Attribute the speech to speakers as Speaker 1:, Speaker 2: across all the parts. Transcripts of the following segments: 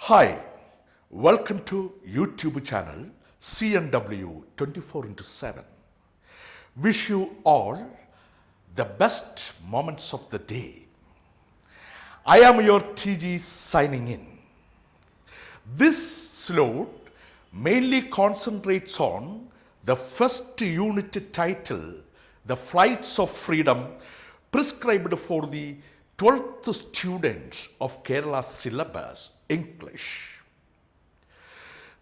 Speaker 1: Hi, welcome to YouTube channel CNW 24/7. Wish you all the best moments of the day. I am your TG signing in. This slot mainly concentrates on the first unit title, The Flights of Freedom, prescribed for the 12th students of Kerala syllabus English.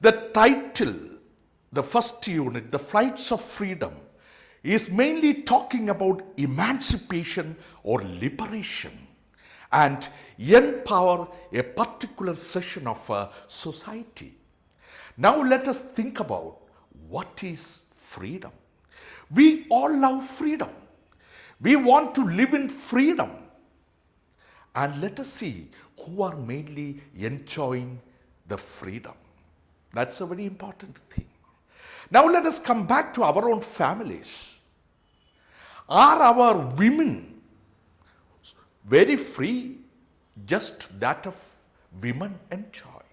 Speaker 1: The title, the first unit, The Flights of Freedom, is mainly talking about emancipation or liberation and empower a particular section of a society. Now let us think about what is freedom. We all love freedom. We want to live in freedom. And let us see who are mainly enjoying the freedom. That's a very important thing. Now let us come back to our own families. Are our women very free? Just that of women enjoy.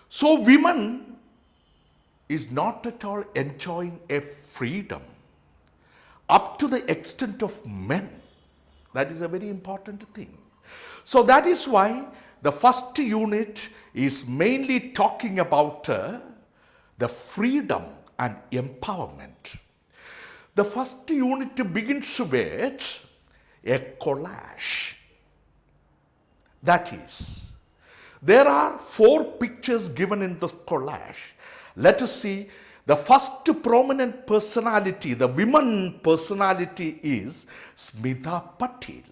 Speaker 1: So women is not at all enjoying a freedom up to the extent of men. That is a very important thing. So that is why the first unit is mainly talking about the freedom and empowerment. The first unit begins with a collage. That is, there are 4 pictures given in the collage. Let us see. The first prominent personality, the women personality, is Smita Patil,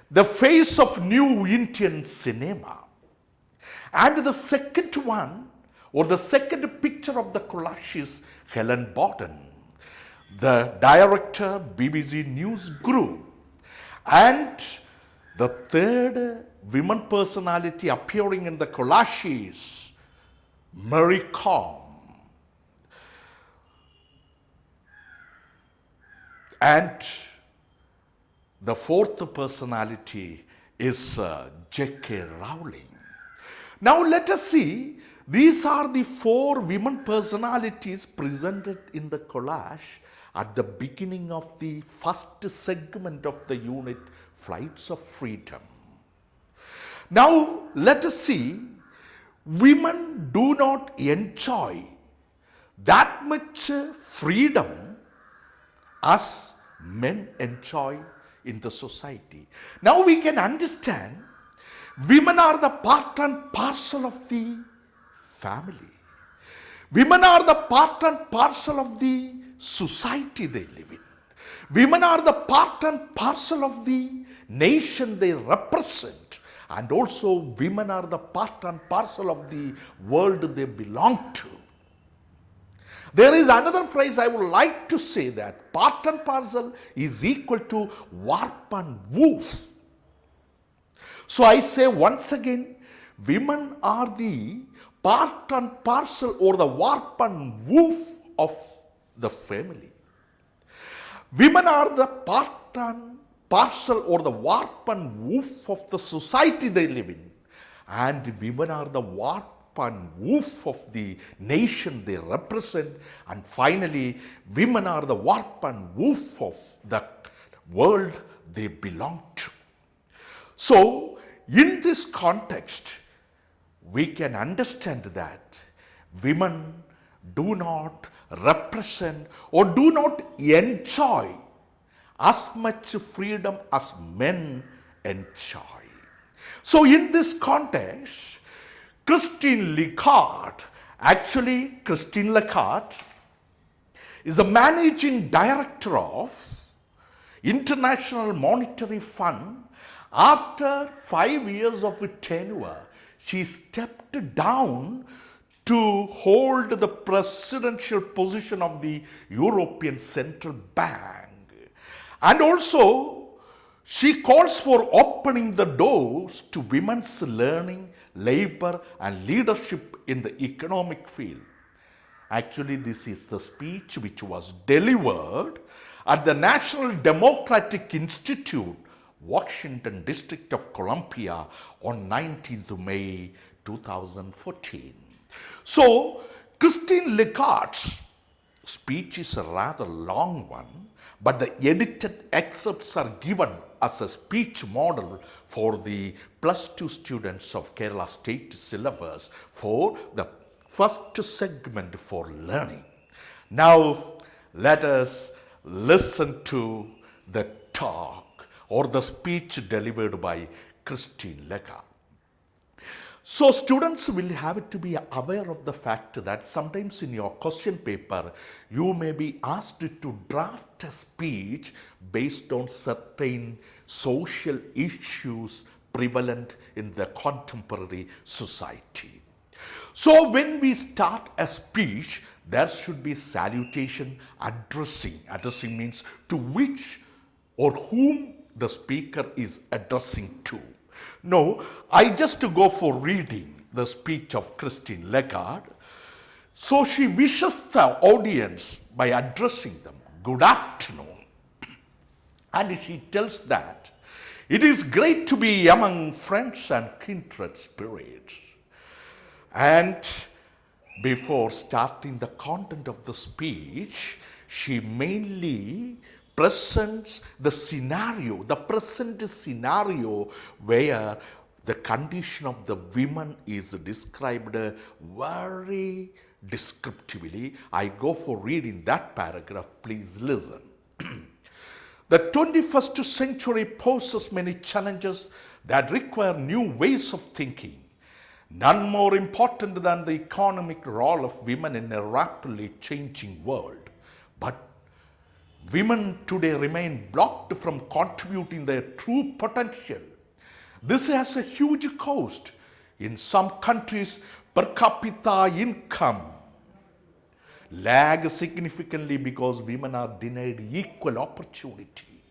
Speaker 1: the face of new Indian cinema. And the second one, or the second picture of the collage, is Helen Borden, the director, BBC News Group. And the third women personality appearing in the collage is Mary Kom. And the fourth personality is J.K. Rowling. Now let us see, these are the 4 women personalities presented in the collage at the beginning of the first segment of the unit, Flights of Freedom. Now let us see, women do not enjoy that much freedom as men enjoy in the society. Now we can understand, women are the part and parcel of the family. Women are the part and parcel of the society they live in. Women are the part and parcel of the nation they represent. And also women are the part and parcel of the world they belong to. There is another phrase I would like to say, that part and parcel is equal to warp and woof. So I say once again, women are the part and parcel or the warp and woof of the family. Women are the part and parcel or the warp and woof of the society they live in. And women are the warp and woof of the nation they represent. And finally, women are the warp and woof of the world they belong to. So in this context, we can understand that women do not represent or do not enjoy as much freedom as men enjoy. So in this context, Christine Lagarde is the managing director of International Monetary Fund. After 5 years of tenure, she stepped down to hold the presidential position of the European Central Bank. And also, she calls for opening the doors to women's learning, labor, and leadership in the economic field. Actually, this is the speech which was delivered at the National Democratic Institute Washington District of Columbia on 19th May 2014. So, Christine Lagarde's speech is a rather long one, but the edited excerpts are given as a speech model for the plus 2 students of Kerala State syllabus for the first segment for learning. Now, let us listen to the talk or the speech delivered by Christine Lagarde. So students will have to be aware of the fact that sometimes in your question paper, you may be asked to draft a speech based on certain social issues prevalent in the contemporary society. So when we start a speech, there should be salutation, addressing. Addressing means to which or whom the speaker is addressing to. No, I just go for reading the speech of Christine Lagarde. So she wishes the audience by addressing them, good afternoon. And she tells that it is great to be among friends and kindred spirits. And before starting the content of the speech, she mainly presents the scenario, the present scenario where the condition of the women is described very descriptively. I go for reading that paragraph, please listen. The 21st century poses many challenges that require new ways of thinking. None more important than the economic role of women in a rapidly changing world. But women today remain blocked from contributing their true potential. This has a huge cost. In some countries, per capita income lags significantly because women are denied equal opportunity.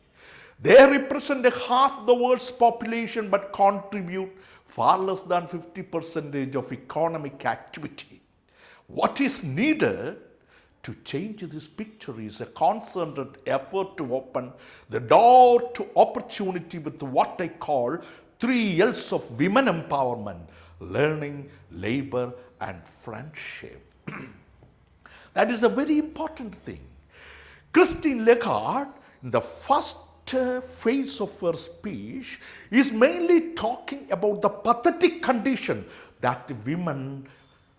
Speaker 1: They represent half the world's population but contribute far less than 50% of economic activity. What is needed to change this picture is a concerted effort to open the door to opportunity with what I call 3 L's of women empowerment: learning, labor, and friendship. That is a very important thing. Christine Lagarde, in the first phase of her speech, is mainly talking about the pathetic condition that women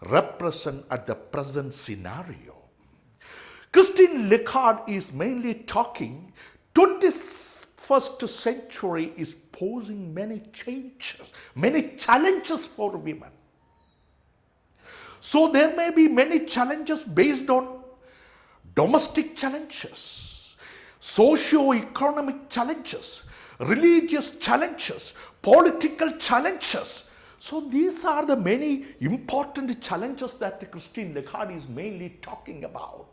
Speaker 1: represent at the present scenario. Christine Lagarde is mainly talking 21st century is posing many changes, many challenges for women. So there may be many challenges based on domestic challenges, socio-economic challenges, religious challenges, political challenges. So these are the many important challenges that Christine Lagarde is mainly talking about.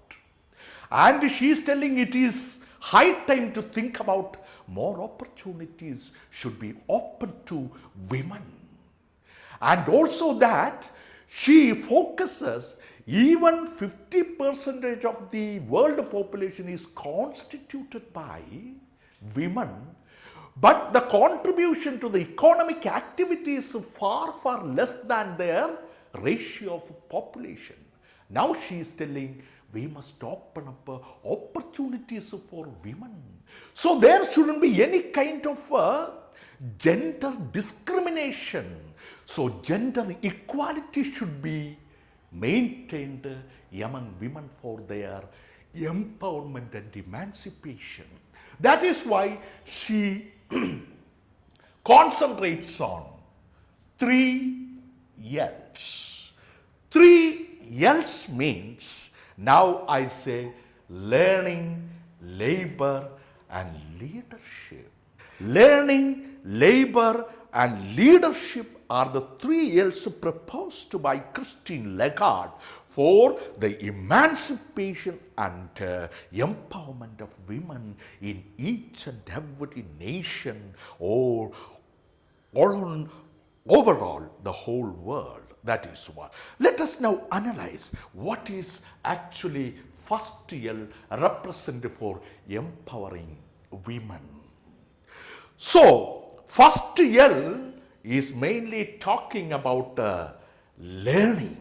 Speaker 1: And she is telling it is high time to think about more opportunities should be open to women. And also that she focuses even 50% of the world population is constituted by women, but the contribution to the economic activity is far, far less than their ratio of population. Now she is telling we must open up opportunities for women. So there shouldn't be any kind of gender discrimination. So gender equality should be maintained among women for their empowerment and emancipation. That is why she concentrates on 3 L's. 3 L's means, now I say, learning, labor, and leadership. Learning, labor, and leadership are the 3 L's proposed by Christine Lagarde for the emancipation and empowerment of women in each and every nation or overall the whole world. That is what. Let us now analyze what is actually first L represent for empowering women. So, first L is mainly talking about learning.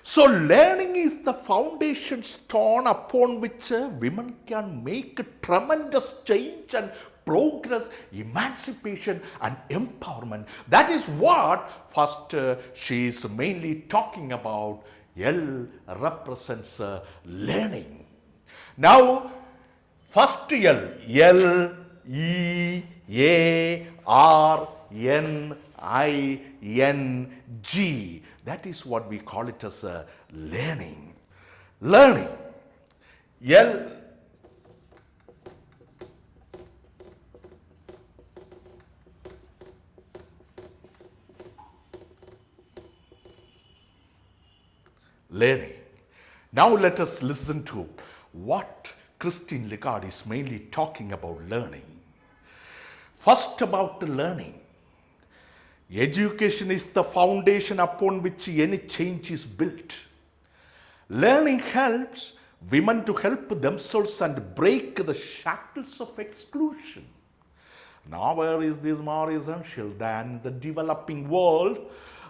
Speaker 1: So, learning is the foundation stone upon which women can make a tremendous change and progress, emancipation, and empowerment. That is what first she is mainly talking about. L represents learning. Now, first L, L, E, A, R, N, I, N, G. That is what we call it as learning. Learning. L. Learning. Now let us listen to what Christine Lagarde is mainly talking about learning. First, about learning. Education is the foundation upon which any change is built. Learning helps women to help themselves and break the shackles of exclusion. Nowhere is this more essential than in the developing world.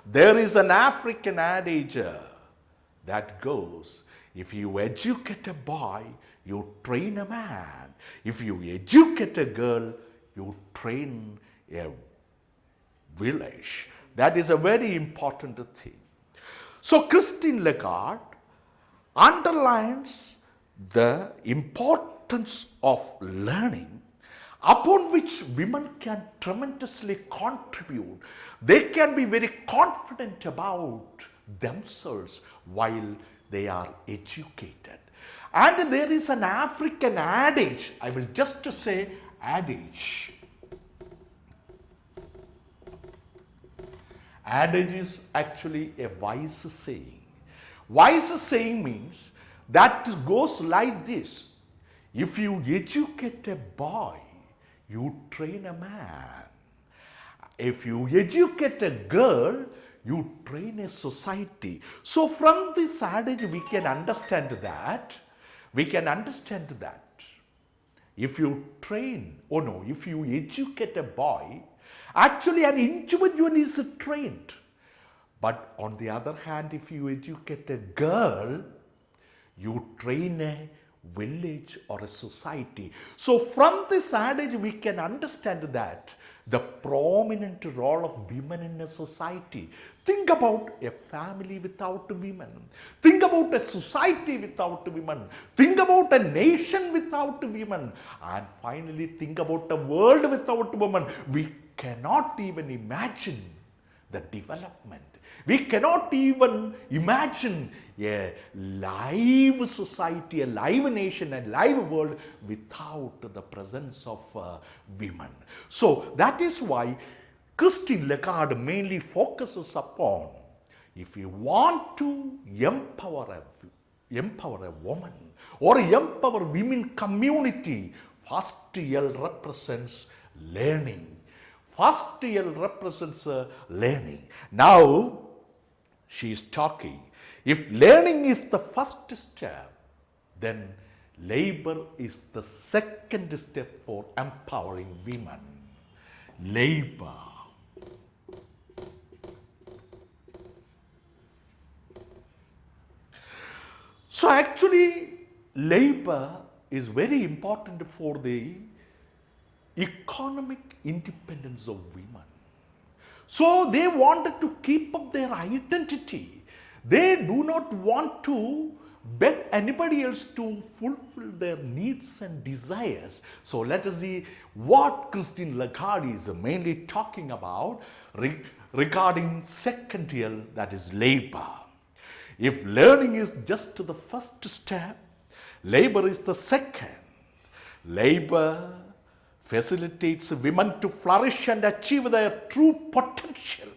Speaker 1: There is an African adage that goes, if you educate a boy, you train a man. If you educate a girl, you train a village. That is a very important thing. So Christine Lagarde underlines the importance of learning upon which women can tremendously contribute. They can be very confident about themselves while they are educated. And there is an African adage, I will just say adage. Adage is actually a wise saying. Wise saying means that goes like this. If you educate a boy, you train a man. If you educate a girl, you train a society. So from this adage we can understand that if you train, if you educate a boy, actually an individual is trained. But on the other hand, if you educate a girl, you train a village or a society. So from this adage we can understand that the prominent role of women in a society. Think about a family without women. Think about a society without women. Think about a nation without women. And finally think about a world without women. We cannot even imagine the development. We cannot even imagine a live society, a live nation, a live world without the presence of women. So that is why Christine Lagarde mainly focuses upon, if you want to empower a woman or empower women community, first L represents learning. First L represents learning. Now, she is talking. If learning is the first step, then labor is the second step for empowering women. Labor. So actually, labor is very important for the economic independence of women. So they wanted to keep up their identity. They do not want to beg anybody else to fulfill their needs and desires. So let us see what Christine Lagarde is mainly talking about regarding second L, that is labor. If learning is just the first step, labor is the second. Labor facilitates women to flourish and achieve their true potential.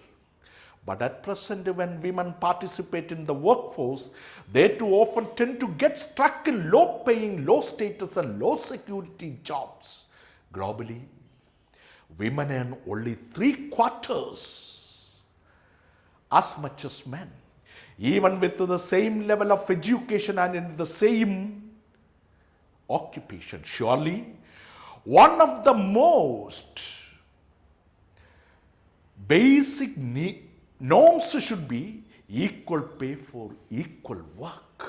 Speaker 1: But at present, when women participate in the workforce, they too often tend to get stuck in low-paying, low-status and low-security jobs. Globally, women earn only 3/4 as much as men, even with the same level of education and in the same occupation. Surely, one of the most basic norms should be equal pay for equal work.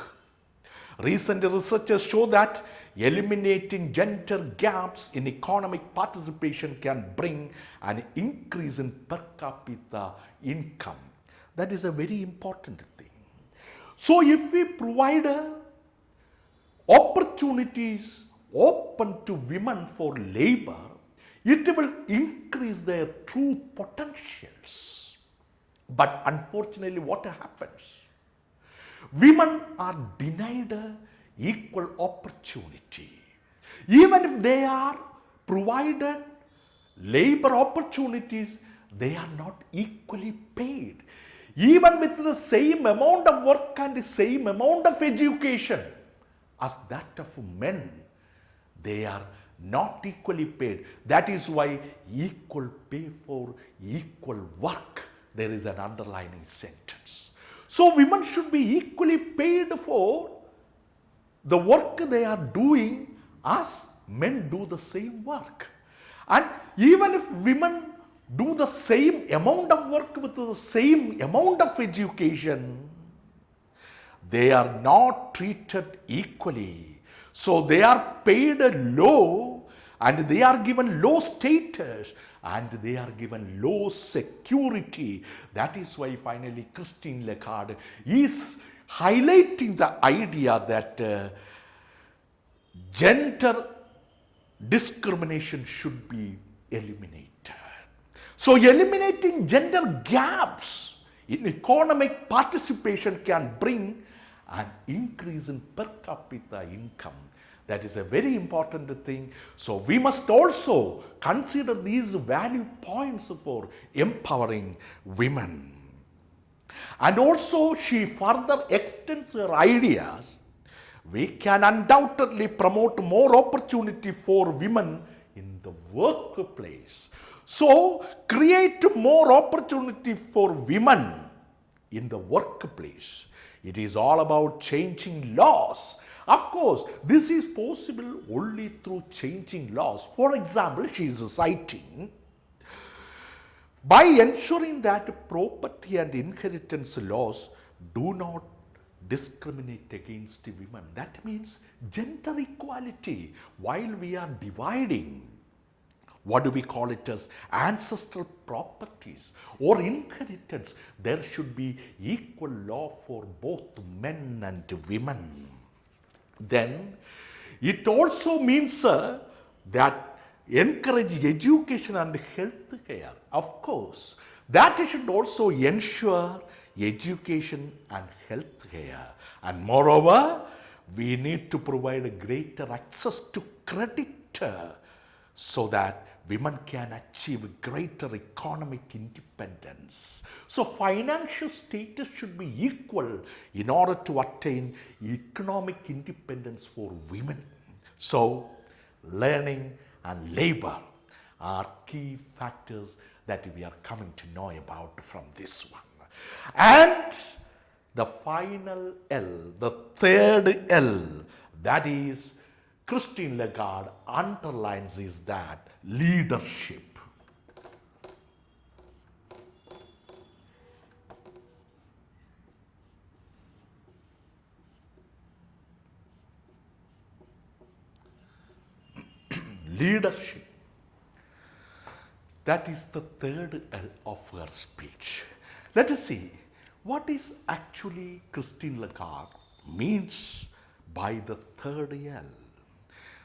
Speaker 1: Recent researchers show that eliminating gender gaps in economic participation can bring an increase in per capita income. That is a very important thing. So if we provide opportunities open to women for labor, it will increase their true potentials. But unfortunately, what happens? Women are denied equal opportunity. Even if they are provided labor opportunities, they are not equally paid. Even with the same amount of work and the same amount of education as that of men, they are not equally paid. That is why equal pay for equal work, there is an underlining sentence. So women should be equally paid for the work they are doing as men do the same work. And even if women do the same amount of work with the same amount of education, they are not treated equally. So they are paid low, and they are given low status, and they are given low security. That is why finally Christine Lagarde is highlighting the idea that gender discrimination should be eliminated. So eliminating gender gaps in economic participation can bring an increase in per capita income. That is a very important thing. So we must also consider these value points for empowering women. And also she further extends her ideas. We can undoubtedly promote more opportunity for women in the workplace. So create more opportunity for women in the workplace. It is all about changing laws. Of course, this is possible only through changing laws. For example, she is citing, by ensuring that property and inheritance laws do not discriminate against women. That means gender equality. While we are dividing, what do we call it as ancestral properties or inheritance, there should be equal law for both men and women. Then it also means that encourage education and health care. Of course, that should also ensure education and health care. And moreover, we need to provide a greater access to credit so that women can achieve greater economic independence. So financial status should be equal in order to attain economic independence for women. So learning and labor are key factors that we are coming to know about from this one. And the final L, the third L, that is Christine Lagarde underlines is that leadership. Leadership. That is the third L of her speech. Let us see what is actually Christine Lagarde means by the third L.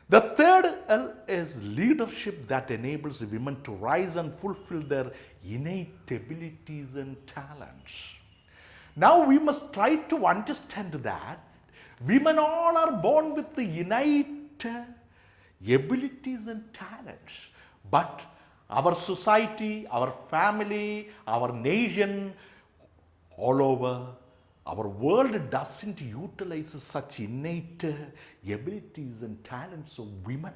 Speaker 1: The third L is leadership that enables women to rise and fulfill their innate abilities and talents. Now we must try to understand that women all are born with the innate abilities and talents, but our society, our family, our nation, all over our world doesn't utilize such innate abilities and talents of women.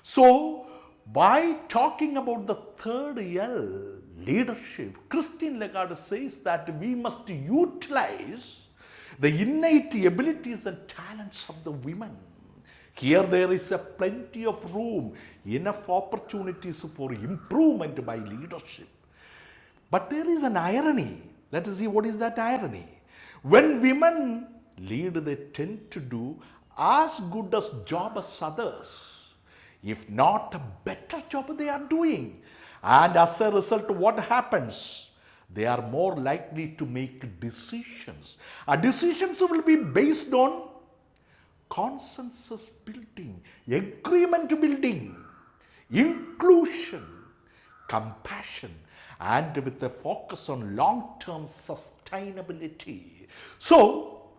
Speaker 1: So, by talking about the third L, leadership, Christine Lagarde says that we must utilize the innate abilities and talents of the women. Here there is a plenty of room, enough opportunities for improvement by leadership. But there is an irony. Let us see what is that irony. When women lead, they tend to do as good a job as others, if not a better job they are doing. And as a result, what happens? They are more likely to make decisions. Decisions will be based on consensus building, agreement building, inclusion, compassion, and with a focus on long-term sustainability. So,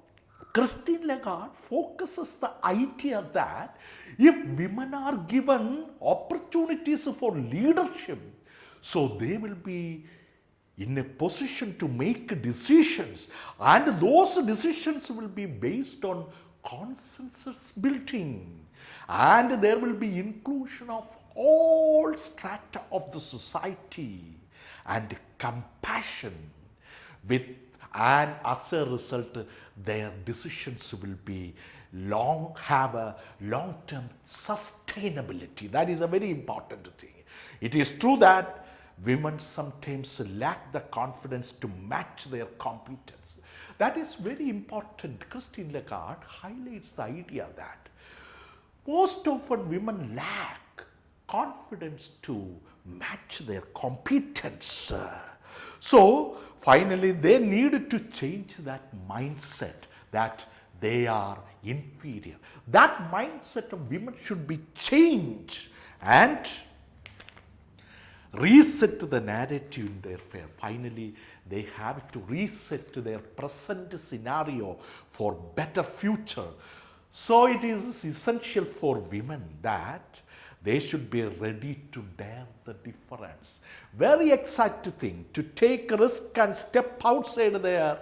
Speaker 1: Christine Lagarde focuses the idea that if women are given opportunities for leadership, so they will be in a position to make decisions, and those decisions will be based on consensus building, and there will be inclusion of all strata of the society and compassion with, and as a result their decisions will be have a long-term sustainability. That is a very important thing. It is true that women sometimes lack the confidence to match their competence. That is very important. Christine Lagarde highlights the idea that most often women lack confidence to match their competence. So finally they need to change that mindset that they are inferior. That mindset of women should be changed and reset the narrative in their favor. Finally, they have to reset their present scenario for better future. So it is essential for women that they should be ready to dare the difference. Very exciting thing to take a risk and step outside their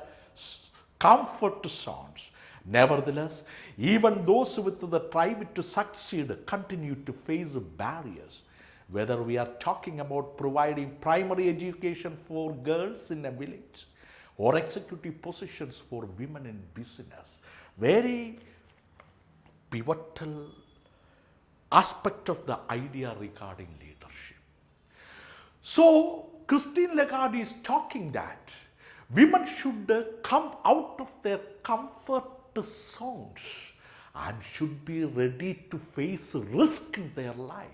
Speaker 1: comfort zones. Nevertheless, even those with the drive to succeed continue to face barriers. Whether we are talking about providing primary education for girls in a village or executive positions for women in business, very pivotal aspect of the idea regarding leadership. So, Christine Lagarde is talking that women should come out of their comfort zones and should be ready to face risk in their life.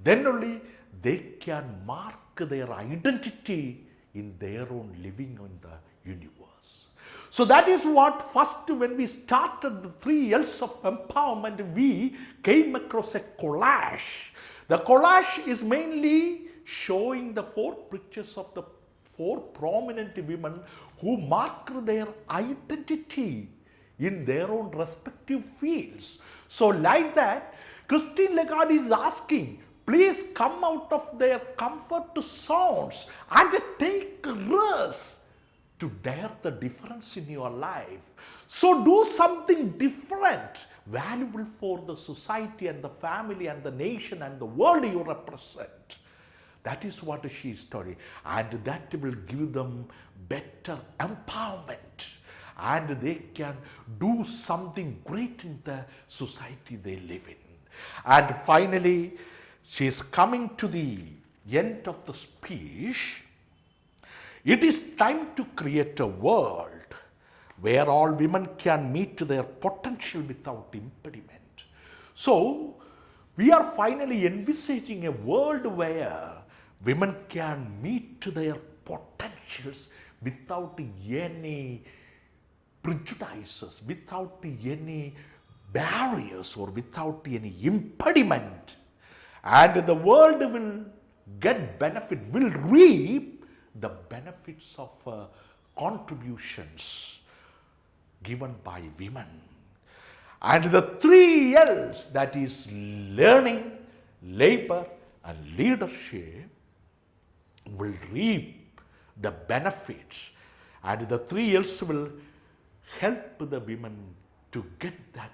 Speaker 1: Then only they can mark their identity in their own living in the universe. So that is what first when we started the 3 L's of empowerment, we came across a collage. The collage is mainly showing the 4 pictures of the 4 prominent women who mark their identity in their own respective fields. So like that, Christine Lagarde is asking, please come out of their comfort zones and take risks to dare the difference in your life. So do something different, valuable for the society and the family and the nation and the world you represent. That is what she is studying, and that will give them better empowerment, and they can do something great in the society they live in. And finally, she is coming to the end of the speech. It is time to create a world where all women can meet their potential without impediment. So, we are finally envisaging a world where women can meet their potentials without any prejudices, without any barriers, or without any impediment. And the world will get benefit, will reap the benefits of contributions given by women. And the 3 L's, that is learning, labor, and leadership, will reap the benefits. And the 3 L's will help the women to get that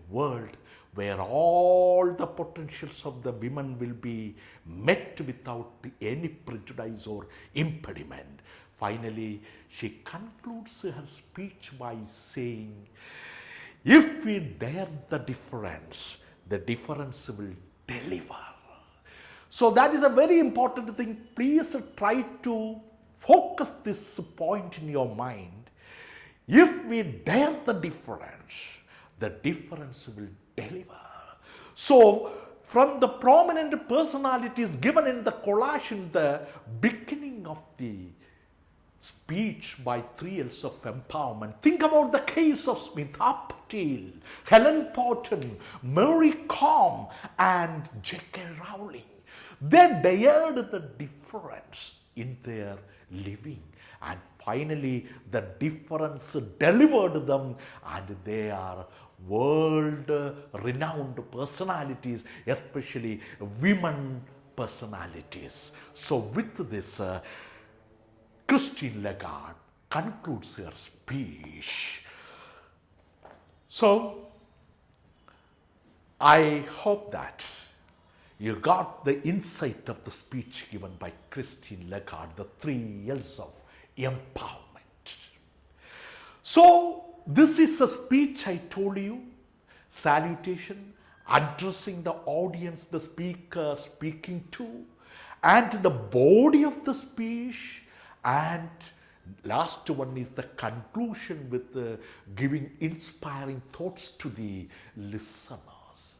Speaker 1: world where all the potentials of the women will be met without any prejudice or impediment. Finally, she concludes her speech by saying, if we dare the difference will deliver. So that is a very important thing. Please try to focus this point in your mind. If we dare the difference will deliver. So, from the prominent personalities given in the collage in the beginning of the speech by 3 L's of empowerment, think about the case of Smita Patel, Helen Porton, Mary Kom, and J.K. Rowling. They dared the difference in their living, and finally the difference delivered them, and they are world renowned personalities, especially women personalities. So with this, Christine Lagarde concludes her speech. So I hope that you got the insight of the speech given by Christine Lagarde, the 3 L's of empowerment. So this is a speech I told you, salutation, addressing the audience the speaker speaking to, and the body of the speech, and last one is the conclusion with giving inspiring thoughts to the listeners.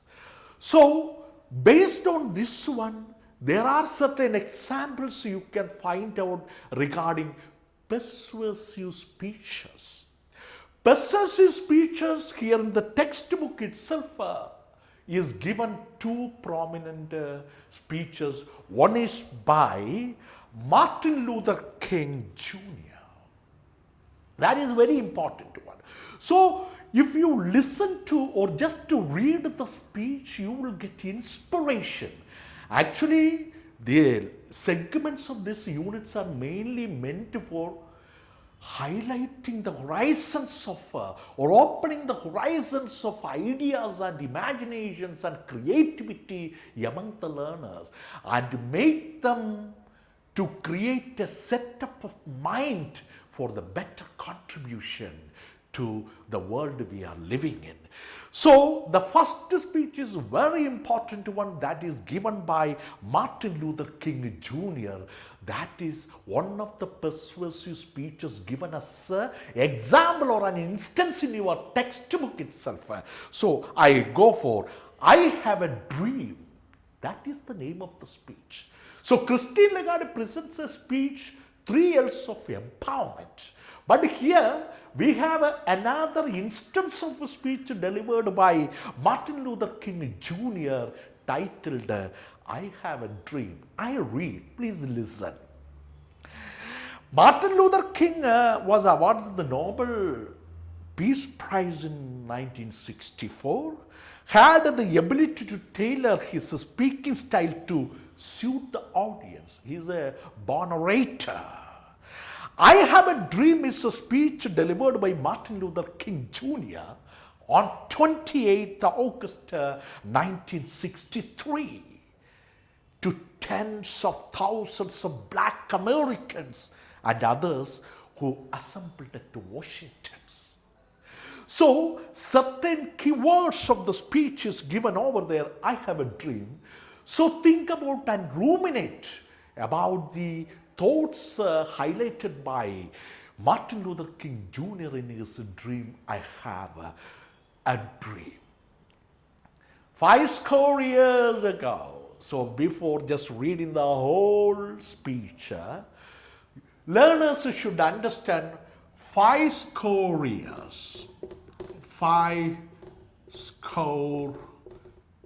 Speaker 1: So based on this one, there are certain examples you can find out regarding persuasive speeches. Persuasive speeches here in the textbook itself is given 2 prominent speeches. One is by Martin Luther King Jr. That is very important one. So if you listen to or just to read the speech, you will get inspiration. Actually, the segments of these units are mainly meant for highlighting the horizons of or opening the horizons of ideas and imaginations and creativity among the learners, and make them to create a setup of mind for the better contribution to the world we are living in. So the first speech is very important one, that is given by Martin Luther King Jr. That is one of the persuasive speeches given as an example or an instance in your textbook itself. So I go for, I have a dream. That is the name of the speech. So Christine Lagarde presents a speech, 3 L's of empowerment. But here we have another instance of a speech delivered by Martin Luther King Jr. titled, I Have a Dream. I read, please listen. Martin Luther King was awarded the Nobel Peace Prize in 1964, had the ability to tailor his speaking style to suit the audience. He is a born orator. I Have a Dream is a speech delivered by Martin Luther King Jr. on 28th August 1963 to tens of thousands of black Americans and others who assembled at Washington. So certain keywords of the speech is given over there, I have a dream. So think about and ruminate about the thoughts highlighted by Martin Luther King Jr. in his dream, I have a dream. 50 years ago, so before just reading the whole speech, learners should understand 50 years. 50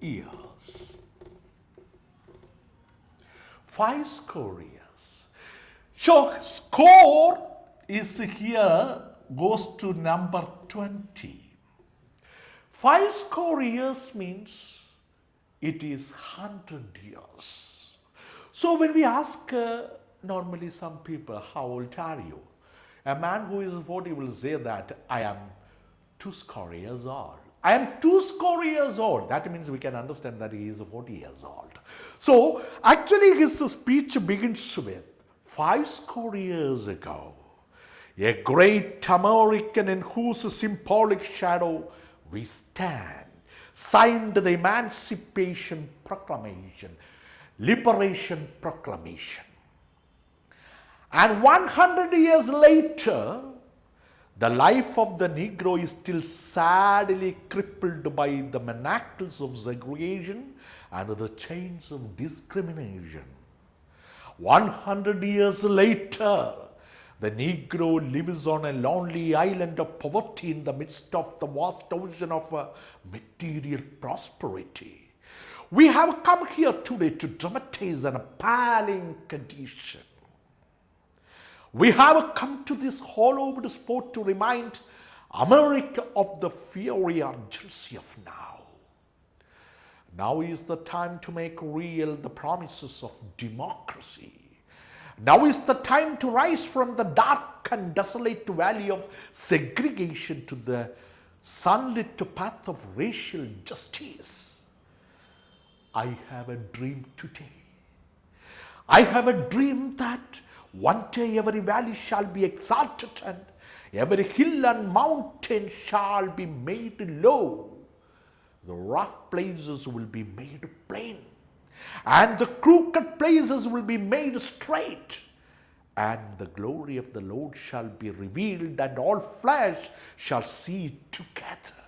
Speaker 1: years. 50 years. So score is here goes to number 20. 50 years means it is 100 years. So when we ask normally some people, how old are you? A man who is 40 will say that I am 20 years old. I am 20 years old. That means we can understand that he is 40 years old. So actually his speech begins with 50 years ago, a great American in whose symbolic shadow we stand, signed the Emancipation Proclamation, Liberation Proclamation. And 100 years later, the life of the Negro is still sadly crippled by the manacles of segregation and the chains of discrimination. 100 years later, the Negro lives on a lonely island of poverty in the midst of the vast ocean of material prosperity. We have come here today to dramatize an appalling condition. We have come to this hallowed spot to remind America of the fiery urgency of now. Now is the time to make real the promises of democracy. Now is the time to rise from the dark and desolate valley of segregation to the sunlit path of racial justice. I have a dream today. I have a dream that one day every valley shall be exalted and every hill and mountain shall be made low. The rough places will be made plain, and the crooked places will be made straight, and the glory of the Lord shall be revealed, and all flesh shall see it together.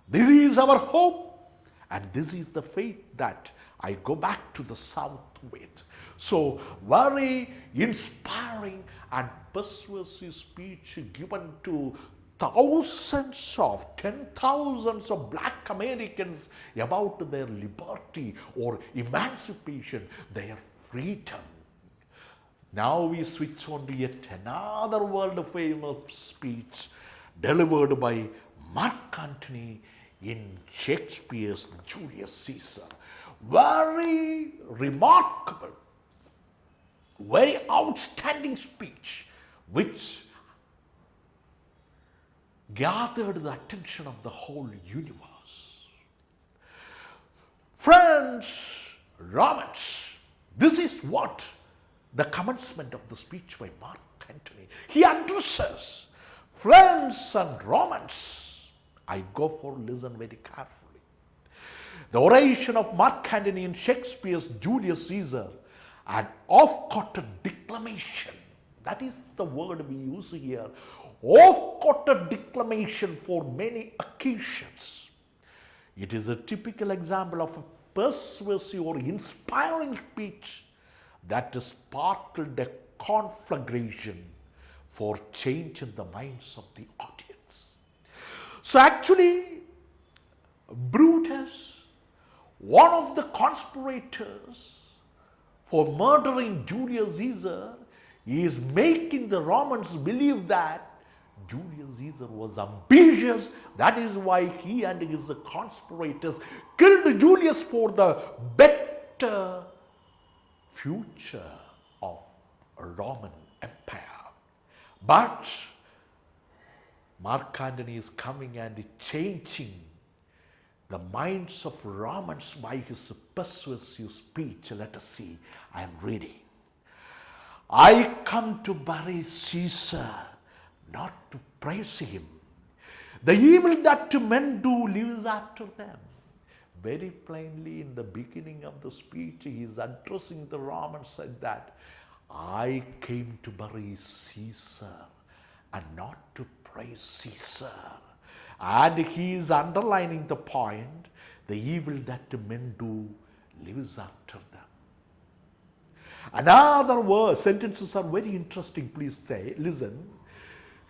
Speaker 1: This is our hope, and this is the faith that I go back to the south with. So, very inspiring and persuasive speech given to thousands of, 10,000s of black Americans about their liberty or emancipation, their freedom. Now we switch on to yet another world famous speech delivered by Mark Antony in Shakespeare's Julius Caesar. Very remarkable, very outstanding speech which gathered the attention of the whole universe. Friends, Romans, this is what the commencement of the speech by Mark Antony. He addresses friends and Romans. I go for listen very carefully. The oration of Mark Antony in Shakespeare's Julius Caesar, an oft-quoted declamation. That is the word we use here. Oft-quoted declamation for many occasions. It is a typical example of a persuasive or inspiring speech that sparkled a conflagration for change in the minds of the audience. So actually, Brutus, one of the conspirators for murdering Julius Caesar, is making the Romans believe that Julius Caesar was ambitious. That is why he and his conspirators killed Julius for the better future of Roman Empire. But Mark Antony is coming and changing the minds of Romans by his persuasive speech. Let us see. I am reading. I come to bury Caesar, not to praise him. The evil that men do lives after them. Very plainly in the beginning of the speech, he is addressing the Romans, said that I came to bury Caesar and not to praise Caesar. And he is underlining the point, the evil that men do lives after them. Another word, sentences are very interesting, please say, listen.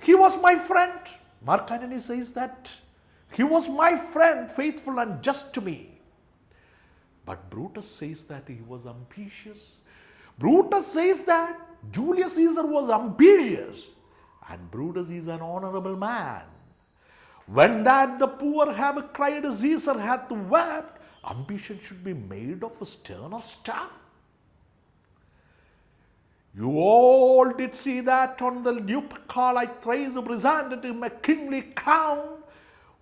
Speaker 1: He was my friend. Mark Antony says that he was my friend, faithful and just to me. But Brutus says that he was ambitious. Brutus says that Julius Caesar was ambitious and Brutus is an honorable man. When that the poor have cried, Caesar hath wept, ambition should be made of sterner stuff. You all did see that on the Lupercal I thrice presented him a kingly crown,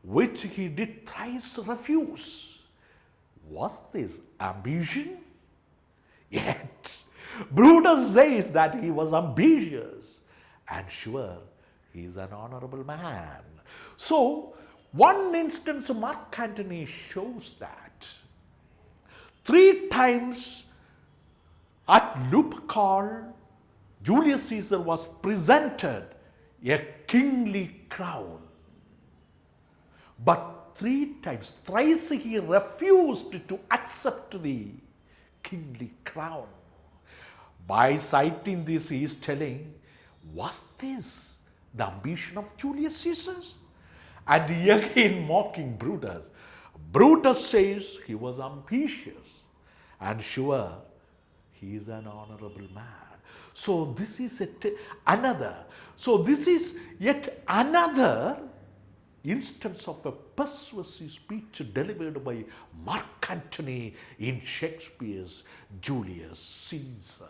Speaker 1: which he did thrice refuse. Was this ambition? Yet Brutus says that he was ambitious, and sure, he is an honorable man. So, one instance Mark Antony shows that 3 times at Lupercal, Julius Caesar was presented a kingly crown. But 3 times, thrice he refused to accept the kingly crown. By citing this, he is telling, was this the ambition of Julius Caesar? And again mocking Brutus. Brutus says he was ambitious, and sure, he is an honorable man. So this is yet another instance of a persuasive speech delivered by Mark Antony in Shakespeare's Julius Caesar.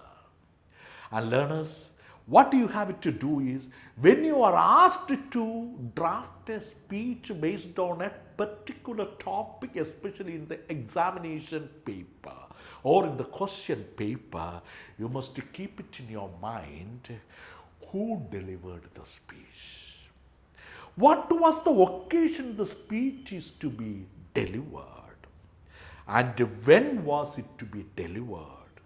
Speaker 1: And learners, what you have to do is, when you are asked to draft a speech based on a particular topic, especially in the examination paper or in the question paper, you must keep it in your mind who delivered the speech. What was the occasion the speech is to be delivered? And when was it to be delivered?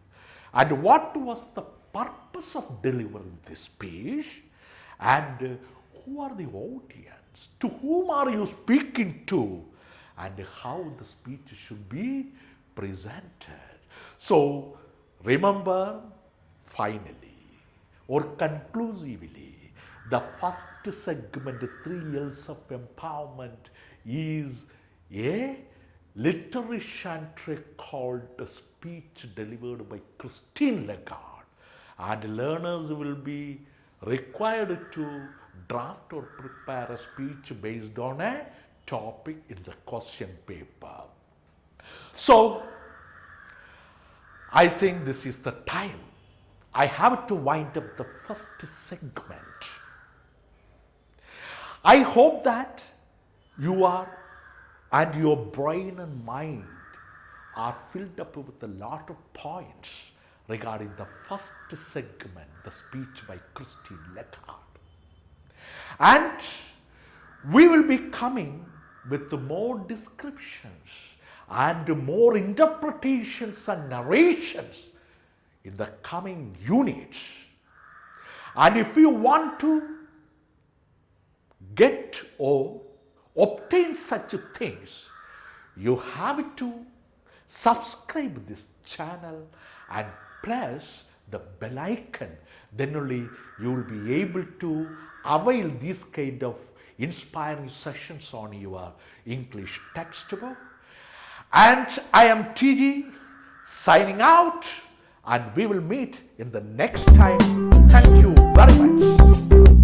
Speaker 1: And what was the purpose of delivering this speech? And who are the audience? To whom are you speaking to? And how the speech should be presented. So remember, finally or conclusively, the first segment, 3 L's of empowerment, is a literary chantre called A Speech Delivered by Christine Lagarde. And learners will be required to draft or prepare a speech based on a topic in the question paper. So, I think this is the time. I have to wind up the first segment. I hope that you are and your brain and mind are filled up with a lot of points regarding the first segment, the speech by Christine Lagarde. And we will be coming with more descriptions and more interpretations and narrations in the coming units. And if you want to get or obtain such things, you have to subscribe this channel and press the bell icon. Then only you will be able to avail these kind of inspiring sessions on your English textbook. And I am TG signing out, and we will meet in the next time. Thank you very much.